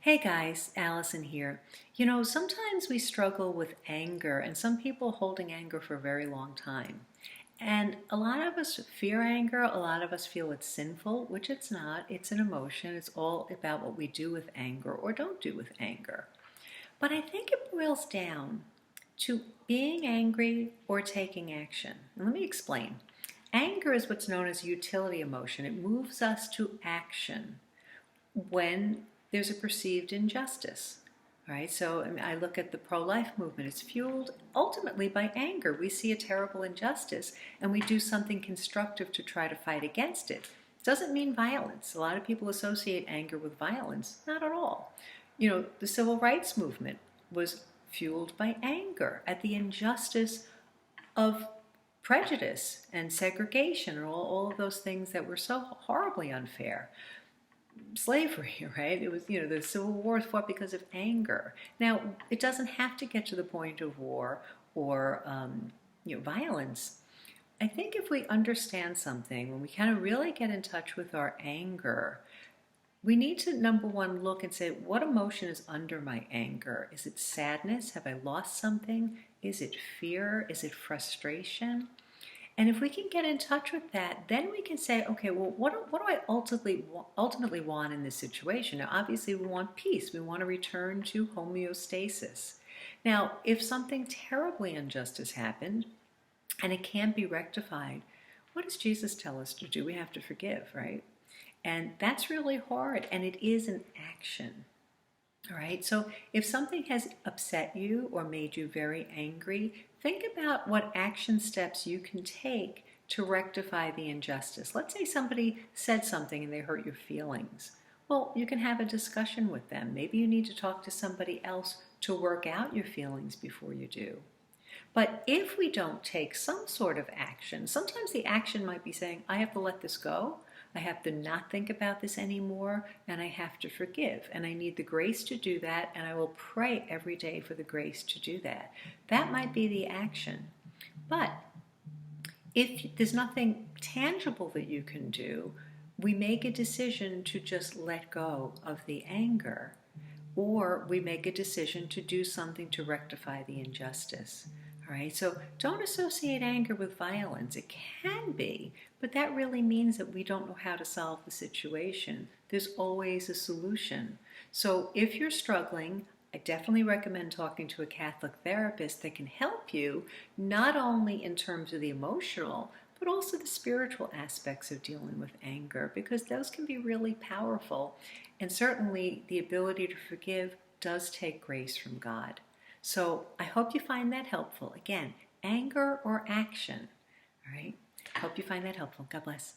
Hey guys, Allison here. Sometimes we struggle with anger, and some people holding anger for a very long time. And a lot of us fear anger, a lot of us feel it's sinful, which it's not. It's an emotion. It's all about what we do with anger or don't do with anger. But I think it boils down to being angry or taking action. Let me explain. Anger is what's known as utility emotion. It moves us to action when there's a perceived injustice. All right, so I look at the pro-life movement. It's fueled ultimately by anger. We see a terrible injustice and we do something constructive to try to fight against it. Doesn't mean violence. A lot of people associate anger with violence. Not at all. The civil rights movement was fueled by anger at the injustice of prejudice and segregation and all of those things that were so horribly unfair. Slavery, right? It was, the Civil War was fought because of anger. Now, it doesn't have to get to the point of war or, violence. I think if we understand something, when we kind of really get in touch with our anger, we need to, number one, look and say, what emotion is under my anger? Is it sadness? Have I lost something? Is it fear? Is it frustration? And if we can get in touch with that, then we can say, okay, well, what do I ultimately want in this situation? Now, obviously, we want peace. We want to return to homeostasis. Now, if something terribly unjust has happened and it can't be rectified, what does Jesus tell us to do? We have to forgive, right? And that's really hard, and it is an action. All right, so if something has upset you or made you very angry, think about what action steps you can take to rectify the injustice. Let's say somebody said something and they hurt your feelings. Well, you can have a discussion with them. Maybe you need to talk to somebody else to work out your feelings before you do. But if we don't take some sort of action, sometimes the action might be saying, I have to let this go. I have to not think about this anymore, and I have to forgive. And I need the grace to do that, and I will pray every day for the grace to do that. That might be the action. But if there's nothing tangible that you can do, we make a decision to just let go of the anger, or we make a decision to do something to rectify the injustice. All right, so don't associate anger with violence. It can be, but that really means that we don't know how to solve the situation. There's always a solution. So if you're struggling, I definitely recommend talking to a Catholic therapist that can help you, not only in terms of the emotional, but also the spiritual aspects of dealing with anger, because those can be really powerful. And certainly the ability to forgive does take grace from God. So I hope you find that helpful. Again, anger or action. All right. Hope you find that helpful. God bless.